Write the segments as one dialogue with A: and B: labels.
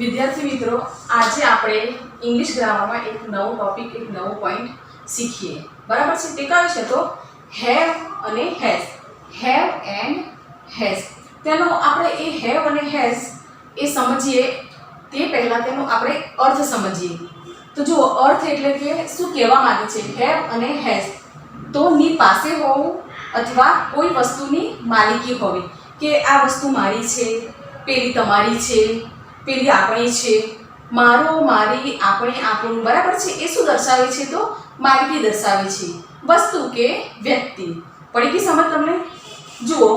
A: વિદ્યાર્થી મિત્રો, આજે આપણે ઇંગ્લિશ ગ્રામરમાં એક નવો ટોપિક, એક નવો પોઈન્ટ શીખીએ. બરાબર છે? તે કયો છે? તો હેવ અને હેઝ. Have and has. તેનો આપણે એ હેવ અને હેઝ એ સમજીએ તે પહેલાં તેનો આપણે અર્થ સમજીએ. તો જુઓ, અર્થ એટલે કે શું કહેવા માંગે છે. હેવ અને હેઝ તો ની પાસે હોવું અથવા કોઈ વસ્તુની માલિકી હોવી, કે આ વસ્તુ મારી છે, પેલી તમારી છે, પેલી આપણી છે, મારો, મારી, આપણે, આપણું. બરાબર છે? એ શું દર્શાવે છે? તો માલિકી દર્શાવે છે, વસ્તુ કે વ્યક્તિ. પડી ગઈ સમજ તમને? જુઓ,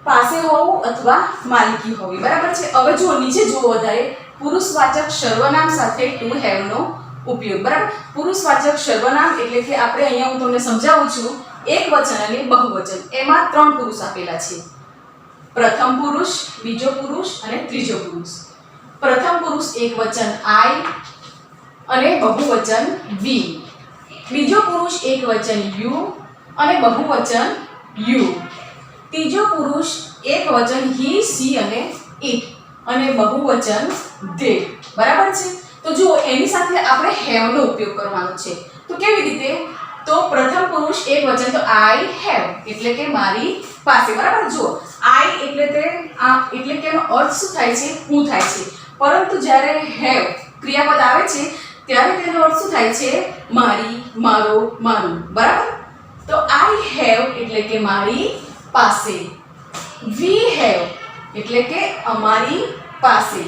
A: પાસે હોવું અથવા માલિકી હોવી. બરાબર છે? હવે જુઓ, નીચે જુઓ વધારે, પુરુષવાચક સર્વનામ સાથે ટુ હેવ નો ઉપયોગ. બરાબર? પુરુષવાચક સર્વનામ એટલે કે આપણે અહીંયા હું તમને સમજાવું છું, એક વચન અને બહુવચન, એમાં ત્રણ પુરુષ આપેલા છે. પ્રથમ પુરુષ, બીજો પુરુષ અને ત્રીજો પુરુષ. પ્રથમ પુરુષ એક વચન આઈ અને બહુવચન વી. બીજો પુરુષ એક વચન યુ અને બહુવચન યુ. ત્રીજો પુરુષ એક વચન હી, સી અને ઇટ અને બહુવચન ધે. બરાબર છે? તો જુઓ, એની સાથે આપણે હેવ નો ઉપયોગ કરવાનો છે. તો કેવી રીતે? તો પ્રથમ પુરુષ એક વચન તો આઈ હેવ એટલે કે મારી પાસે. બરાબર? જુઓ, આઈ એટલે કે એનો અર્થ શું થાય છે? હું થાય છે. પરંતુ જ્યારે હેવ ક્રિયાપદ આવે છે ત્યારે તેનો અર્થ શું થાય છે? મારી, મારો, મારું. બરાબર? તો આઈ હેવ એટલે કે મારી પાસે. વી હેવ એટલે કે અમારી પાસે.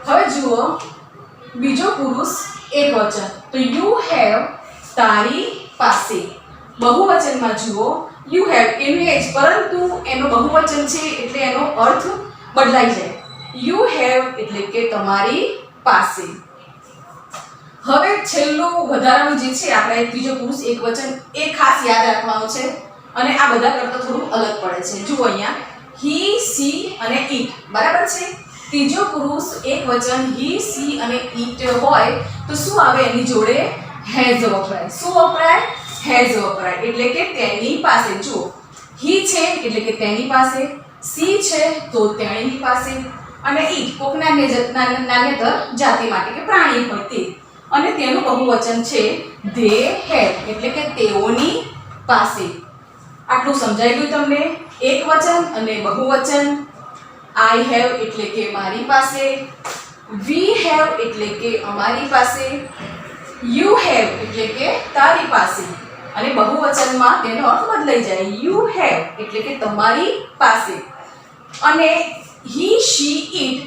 A: હવે જુઓ, બીજો પુરુષ એક વચન તો યુ હેવ તારી પાસે. બહુવચનમાં જુઓ, યુ હેવ એનું એ જ, પરંતુ એનો બહુવચન છે એટલે એનો અર્થ બદલાઈ જાય. યુ હેવ એટલે કે તમારી પાસે. હવે છેલ્લું વધારાનું જે છે આપણે ત્રીજો પુરુષ એક વચન, એ ખાસ યાદ રાખવાનું છે અને આ બધા કરતા થોડું અલગ પડે છે. જુઓ અહીંયા હી, સી અને ઇટ. બરાબર છે? ત્રીજો પુરુષ એક વચન હી, સી અને ઇટ હોય તો શું આવે? એની જોડે હેઝ વપરાય. શું વપરાય? હેઝ વપરાય એટલે કે તેની પાસે. જુઓ, હી છે એટલે કે તેની પાસે, સી છે તો તેણીની પાસે, અને ઇટ કોકના નાન્યતર જાતિ માટે કે પ્રાણી હોય તે, અને તેનું બહુવચન છે ધે હેવ એટલે કે તેઓની પાસે. આટલું સમજાઈ ગયું તમને? એક વચન અને બહુવચન. આઈ હેવ એટલે કે મારી પાસે, વી હેવ એટલે કે અમારી પાસે, યુ હેવ એટલે કે તારી પાસે, અને બહુવચનમાં તેનો અર્થ બદલાઈ જાય. યુ હેવ એટલે કે તમારી પાસે, અને હી, શી, ઇટ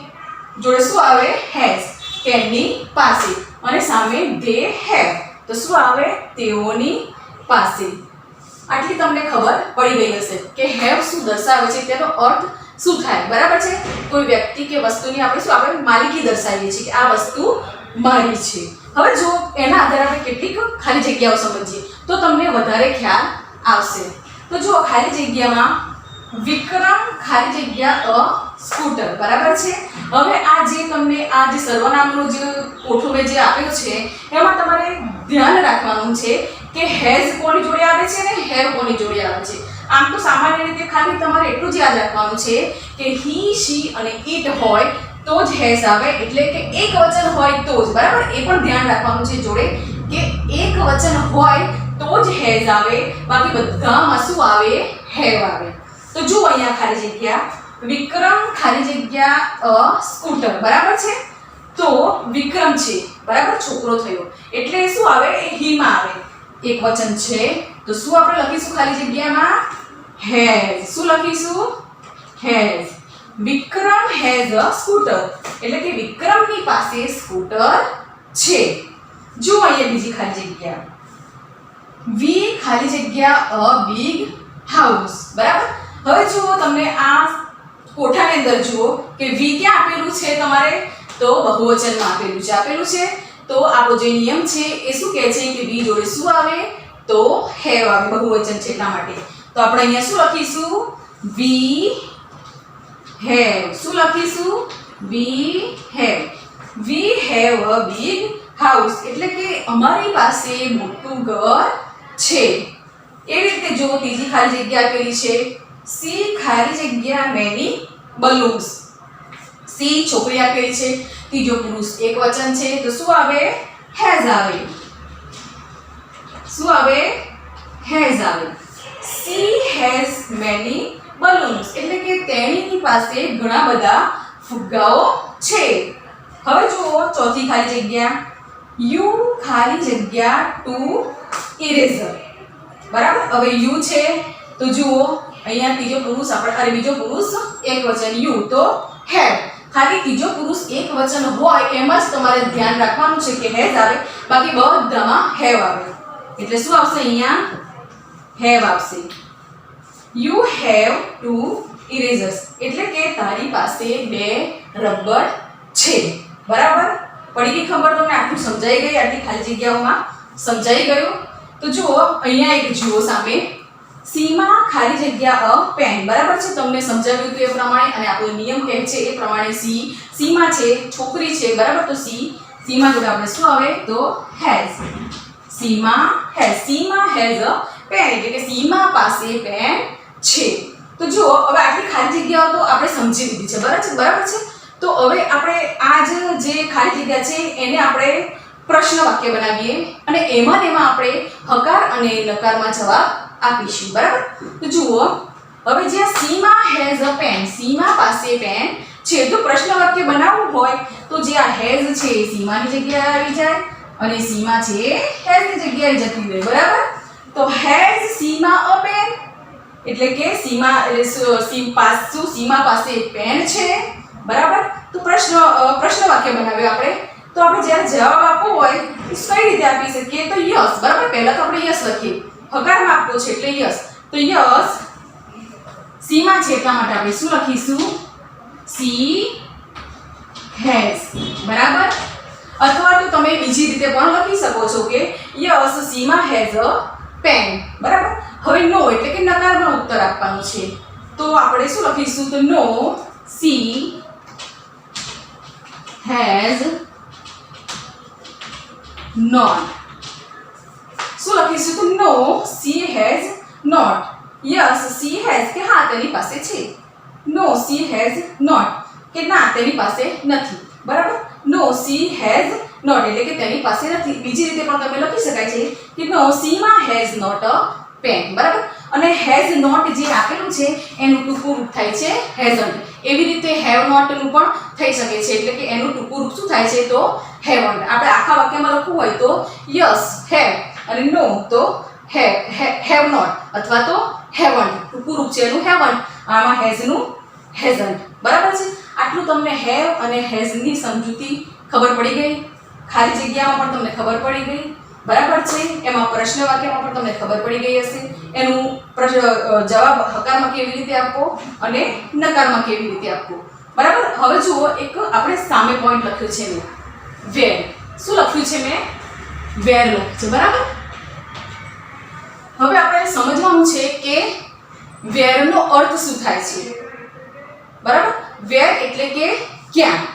A: જોડે શું આવે? હેઝ તેની પાસે, અને સામે ધે હેવ તો શું આવે? તેઓની પાસે. આટલી તમને ખબર પડી ગઈ હશે કે હેવ શું દર્શાવે છે, તેનો અર્થ શું થાય. બરાબર છે? કોઈ વ્યક્તિ કે વસ્તુની આપણે માલિકી દર્શાવીએ છીએ કે આ વસ્તુ મારી છે. હવે જો એના આધારે આપણે કેટલીક ખાલી જગ્યાઓ સમજીએ તો તમને વધારે ખ્યાલ આવશે. તો જુઓ, ખાલી જગ્યામાં વિક્રમ ખાલી જગ્યા અ સ્કૂટર. બરાબર છે? હવે આ જે તમને આ જે સર્વનામનો જે કોઠો મેં જે આપ્યો છે એમાં તમારે ધ્યાન રાખવાનું છે કે હેઝ કોની જોડે આવે છે અને હેવ કોની જોડે આવે છે. આમ તો સામાન્ય રીતે ખાલી તમારે એટલું જ યાદ રાખવાનું છે કે હી, શી અને ઇટ હોય તો જ હેઝ આવે, એટલે કે એક વચન હોય તો જ. બરાબર? એ પણ ધ્યાન રાખવાનું છે જોડે કે એક વચન હોય તો જ હેઝ આવે, બાકી બધામાં શું આવે? હેવ આવે. તો જુઓ અહીંયા ખાલી જગ્યા વિક્રમ ખાલી જગ્યા અ સ્કૂટર. બરાબર છે? તો વિક્રમ છે, બરાબર, છોકરો થયો એટલે શું આવે? એ હી માં આવે. એક વચન છે તો શું આપણે લખીશું ખાલી જગ્યામાં? હેઝ. શું લખીશું? Has. Vikram has a scooter એટલે કે વિક્રમની પાસે સ્કૂટર છે. જો અહીંયા બીજી ખાલી જગ્યા વી ખાલી જગ્યા અ બિગ હાઉસ. બરાબર? હવે જુઓ, તમને આ કોઠાની અંદર જુઓ કે વી ક્યાં આપેલું છે તમારે? તો બહુવચનમાં આપેલું છે. તો આપણો જે નિયમ છે એ શું કહે છે કે વી જોડે શું આવે? તો હેવ આવે. બહુવચન છે એટલા માટે. તો આપણે અહીંયા શું લખીશું? We have. શું લખીશું? We have. We have a big house એટલે કે અમારી પાસે મોટું ઘર છે. એવી રીતે જો ત્રીજી ખાલી જગ્યા આપેલી છે સી ખાલી જગ્યા મેની બલૂન્સ. સી છોકરી આપેલી છે, ત્રીજો પુરુષ એકવચન છે તો શું આવે? હેઝ આવે. શું આવે? હેઝ આવે. સી હેઝ મેની balloons એટલે કે તેણીની પાસે ઘણા બધા ફુગ્ગાઓ છે. હવે જુઓ ચોથી ખાલી જગ્યા, યુ ખાલી જગ્યા ટુ ઇરેઝર. બરાબર. હવે યુ છે તો જુઓ અહીંયા ત્રીજો પુરુષ આપણે બીજો પુરુષ એકવચન યુ તો હેવ. ખાલી ત્રીજો પુરુષ એકવચન હોય એમ જ તમારે ધ્યાન રાખવાનું છે કે હેઝ આવે, બાકી બધામાં હેવ આવે. એટલે શું આવશે અહીંયા? હેવ આવશે. યુ હેવ ટુ ઇરેઝર્સ એટલે કે તારી પાસે બે રબર છે. બરાબર. પડી ગઈ ખબર તમને? આટલું સમજાઈ ગઈ? આટલી ખાલી જગ્યાઓમાં સમજાઈ ગયું? તો જુઓ અહીંયા એક જુઓ સામે સીમાં ખાલી જગ્યા અ પેન. બરાબર છે. તમને સમજાવ્યું હતું એ પ્રમાણે અને આપણો નિયમ કહે છે એ પ્રમાણે સીમાં છે છોકરી છે. બરાબર. તો સીમાં જોડે આપણે શું આવે? તો હેઝ. સીમાં હેઝ અ પેન એટલે કે સીમા પાસે પેન છે. તો જુઓ હવે આટલી ખાલી જગ્યાઓ તો આપણે સમજી લીધી છે. બરાબર છે. તો હવે આપણે આ જે ખાલી જગ્યા છે એને આપણે પ્રશ્ન વાક્ય બનાવીએ અને એમાં આપણે હકાર અને નકારમાં જવાબ આપીશું. બરાબર. તો જુઓ હવે જ્યાં સીમા હેઝ અ પેન, સીમા પાસે પેન છે, તો પ્રશ્ન વાક્ય બનાવવું હોય તો જે આ હેઝ છે એ સીમાની જગ્યાએ આવી જાય અને સીમા છે હેઝની જગ્યાએ જતી રહે. બરાબર. તો હેઝ સીમા અ પેન એટલે કે સીમા પાસે પેન છે. બરાબર. તો પ્રશ્ન વાક્ય બનાવ્યો આપણે. તો આપણે જ્યારે જવાબ આપવો હોય તો કઈ રીતે આપી શકીએ? તો યસ. બરાબર. પહેલા તો આપણે યસ લખીએ. હકારમાં આપવો છે એટલે યસ. તો યસ સીમા છે એટલા માટે આપણે શું લખીશું? She has. બરાબર. અથવા તો તમે બીજી રીતે પણ લખી શકો છો કે yes Seema has a pen. બરાબર. હવે નો એટલે કે નકારમાં ઉત્તર આપવાનું છે તો આપણે શું લખીશું? તો નો સી હેઝ નોટ. શું લખીશું? તો no C has note. Yes C has કે હા તેની પાસે છે. નો સી હેઝ નોટ કે ના તેની પાસે નથી. બરાબર. નો સી હેઝ નોટ એટલે કે તેની પાસે નથી. બીજી રીતે પણ તમે લખી શકાય છે કે નો સીમા હેઝ નોટ અ પેન. બરાબર. અને હેઝ નોટ જે આપેલું છે એનું ટૂંકું રૂપ થાય છે હેઝન્ટ. એવી રીતે હેવ નોટ નું પણ થઈ શકે છે એટલે કે એનું ટૂંકું રૂપ શું થાય છે? તો હેવન્ટ. આપણે આખા વાક્યમાં લખવું હોય તો યસ હેવ અને નો તો હેવ નોટ અથવા તો હેવન્ટ. ટૂંકું રૂપ છે એનું હેવન્ટ, આમાં હેઝ નું હેઝન્ટ. બરાબર છે. આટલું તમને હેવ અને હેઝની સમજૂતી ખબર પડી ગઈ. ખાલી જગ્યામાં પણ તમને ખબર પડી ગઈ. બરાબર છે. એમાં પ્રશ્ન વાક્યમાં પણ તમને ખબર પડી ગઈ હશે. એનું જવાબ હકારમાં કેવી રીતે આપવો અને નકારમાં કેવી રીતે આપવો. બરાબર. હવે જુઓ એક આપણે સામે પોઈન્ટ લખ્યો છે મેં વેર. શું લખ્યું છે મેં? વેર લખ્યું છે. બરાબર. હવે આપણે સમજવાનું છે કે વેરનો અર્થ શું થાય છે. બરાબર. વેર એટલે કે ક્યાં,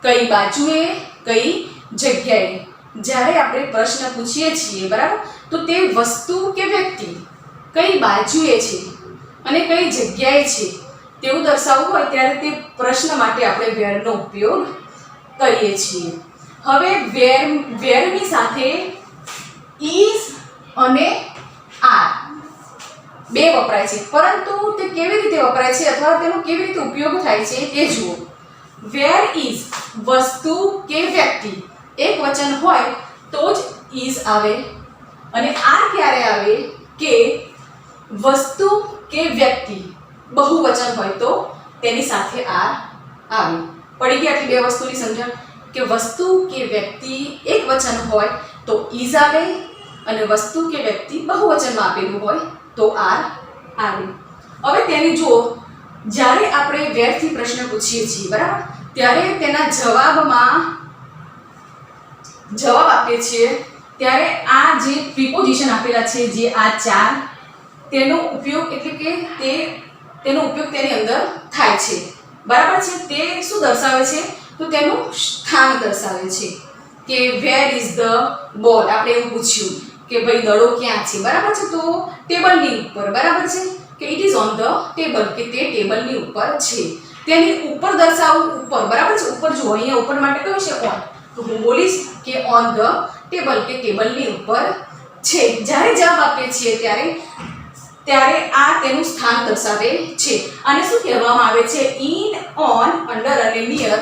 A: કઈ બાજુએ, કઈ જગ્યાએ. જ્યારે આપણે પ્રશ્ન પૂછીએ છીએ બરાબર તો તે વસ્તુ કે વ્યક્તિ કઈ બાજુએ છે અને કઈ જગ્યાએ છે તેવું દર્શાવવું હોય ત્યારે તે પ્રશ્ન માટે આપણે વેરનો ઉપયોગ કરીએ છીએ. હવે વેરની સાથે ઇઝ અને આર બે વપરાય છે, પરંતુ તે કેવી રીતે વપરાય છે અથવા તેનો કેવી રીતે ઉપયોગ થાય છે તે જુઓ. વેર ઇઝ વસ્તુ કે વ્યક્તિ એક વચન હોય તો જ ઇઝ આવે અને આર ક્યારે આવે કે વસ્તુ કે વ્યક્તિ બહુવચન હોય તો તેની સાથે આર આવે. પડી ગઈ આટલી બે વસ્તુની સમજણ કે વસ્તુ કે વ્યક્તિ એક વચન હોય તો ઇઝ આવે અને વસ્તુ કે વ્યક્તિ બહુવચનમાં આપેલું હોય તો આર આવે. હવે તેની જુઓ, જ્યારે આપણે વેરથી પ્રશ્ન પૂછીએ છીએ બરાબર ત્યારે તેના જવાબમાં જવાબ આપીએ છીએ ત્યારે આ જે પ્રિપોઝિશન આપેલા છે જે આ ચાર તેનો ઉપયોગ એટલે કે તેનો ઉપયોગ તેની અંદર થાય છે. બરાબર છે. તે શું દર્શાવે છે તો તેનું સ્થાન દર્શાવે છે કે વેર ઇઝ ધ બોલ. આપણે એવું પૂછ્યું કે ભાઈ દડો ક્યાં છે. બરાબર છે. તો ટેબલની ઉપર. બરાબર છે કે it is on the table કે તે ટેબલની ઉપર છે. તેની ઉપર દર્શાવવું, ઉપર, બરાબર છે, ઉપર જુઓ, અહીંયા ઉપર માટે કયું છે ઓન, તો હું બોલીશ કે ઓન ધ ટેબલ, કે ટેબલની ઉપર છે. જ્યારે જવાબ આપીએ છીએ ત્યારે આ તેનું સ્થાન દર્શાવે છે. આને શું કહેવામાં આવે છે? ઇન, ઓન, અંડર અને નિયર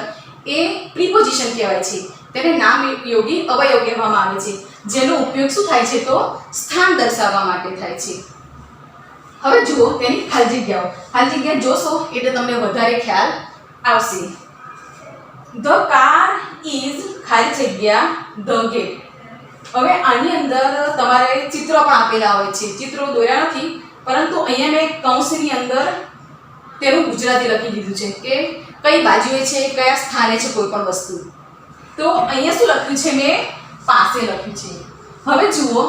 A: એ પ્રિપોઝિશન કહેવાય છે. તેને નામ યોગી અવયવ કહેવામાં આવે છે, જેનો ઉપયોગ શું થાય છે? તો સ્થાન દર્શાવવા માટે થાય છે. હવે જુઓ તેની ખાલી જગ્યાઓ. ખાલી જગ્યા જોશો એટલે તમને વધારે ખ્યાલ આવશે. ધ કાર ઇઝ ખાલી જગ્યા ધ ગેટ. હવે આની અંદર તમારે ચિત્રો પણ આપેલા હોય છે. ચિત્રો દોર્યા નથી, પરંતુ અહીંયા મેં કૌંસની અંદર તેનું ગુજરાતી લખી દીધું છે કે કઈ બાજુએ છે, કયા સ્થાને છે કોઈ પણ વસ્તુ. તો અહીંયા શું લખ્યું છે? મેં પાસે લખ્યું છે. હવે જુઓ,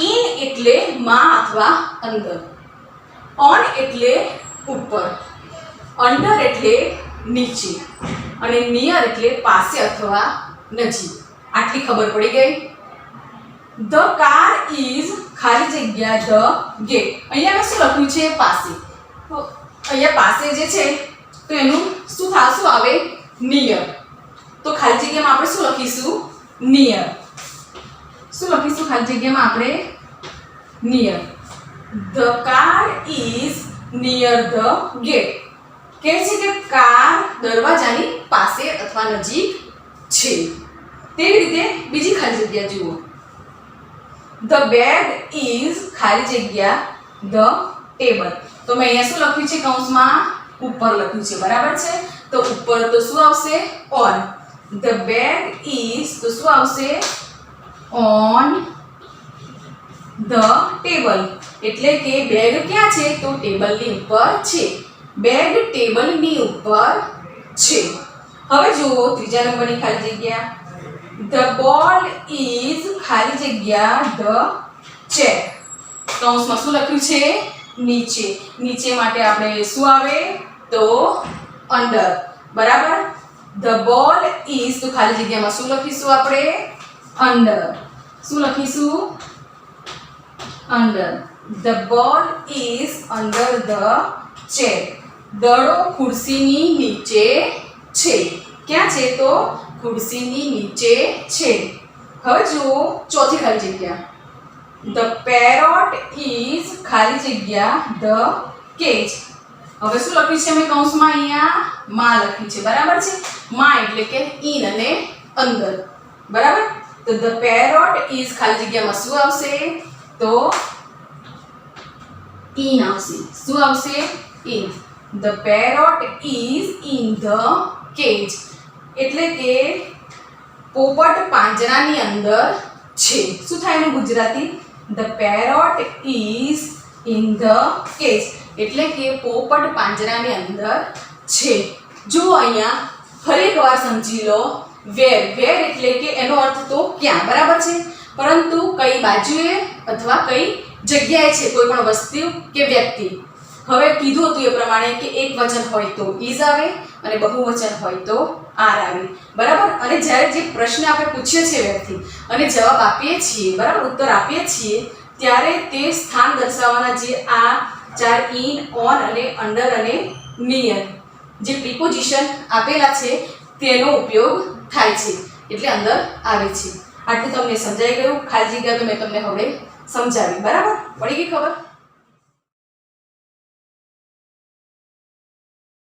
A: ઇન એટલે માં અથવા અંદર, ઓન એટલે ઉપર, અંડર એટલે નીચે અને નિયર એટલે પાસે અથવા નજીક. આટલી ખબર પડી ગઈ. ધ કાર ઇઝ ખાલી જગ્યા ધ ગેટ. અહીંયા મેં શું લખ્યું છે? પાસે. તો અહીંયા પાસે જે છે તો એનું શું આવે? નિયર. તો ખાલી જગ્યામાં આપણે શું લખીશું? નિયર. શું લખીશું ખાલી જગ્યામાં આપણે? Near. The car is near the gate. કહે છે કે કાર દરવાજાની પાસે અથવા નજીક છે. તેવી રીતે બીજી ખાલી જગ્યા જુઓ. ધ બેડ ઇઝ ખાલી જગ્યા ધ ટેબલ. તો મેં અહીંયા શું લખ્યું છે? કૌંસમાં ઉપર લખ્યું છે, બરાબર છે. તો ઉપર તો શું આવશે? ઓન. ધ બેડ ઇઝ તો શું આવશે? On the table. એટલે કે બેગ ક્યાં છે? તો ટેબલની ઉપર છે. બેગ ટેબલની ઉપર છે. હવે જુઓ ત્રીજા નંબરની ખાલી જગ્યા. ધ બોલ ઇઝ ખાલી જગ્યા ધ ચેર. કૌંસમાં શું લખ્યું છે? નીચે. નીચે માટે આપણે શું આવે? તો અંડર, બરાબર. ધ બોલ ઇઝ તો ખાલી જગ્યામાં શું લખીશું આપણે? અંડર. શું લખીશું? Under. The ball is under the chair. દડો ખુરશીની નીચે છે. ક્યાં છે? તો ખુરશીની નીચે છે. હવે જુઓ ચોથી ખાલી જગ્યા. ધ પેરોટ ઇઝ ખાલી જગ્યા ધ કેજ. હવે શું લખ્યું છે? મેં કૌંસમાં અહીંયા માં લખ્યું છે, બરાબર છે. માં એટલે કે ઇન અને અંદર, બરાબર. તો ધ પેરોટ ઇઝ ખાલી જગ્યામાં શું આવશે? તો ઇન આવશે. શું આવશે? In. The parrot is in the cage. એટલે કે પોપટ પાંજરાની અંદર છે. શું થાય એનું Gujarati? The parrot is in the cage. એટલે કે પોપટ પાંજરાની અંદર છે. જો અહીંયા ફરી એકવાર સમજી લો. વેર. વેર એટલે કે એનો અર્થ તો ક્યાં, બરાબર છે. પરંતુ કઈ બાજુએ અથવા કઈ જગ્યાએ છે કોઈ પણ વસ્તુ કે વ્યક્તિ. હવે કીધું હતું એ પ્રમાણે કે એક વચન હોય તો ઇઝ આવે અને બહુવચન હોય તો આર આવે, બરાબર. અને જ્યારે જે પ્રશ્ન આપણે પૂછીએ છીએ વ્યક્તિ અને જવાબ આપીએ છીએ, બરાબર, ઉત્તર આપીએ છીએ, ત્યારે તે સ્થાન દર્શાવવાના જે આ ચાર ઇન, ઓન અને અંડર અને નિયર જે પ્રિપોઝિશન આપેલા છે તેનો ઉપયોગ થાય છે, એટલે અંદર આવે છે. આટલું તમને સમજાઈ ગયું. ખાલી જગ્યા તો મેં તમને હવે સમજાવી, બરાબર. પડી ગઈ ખબર?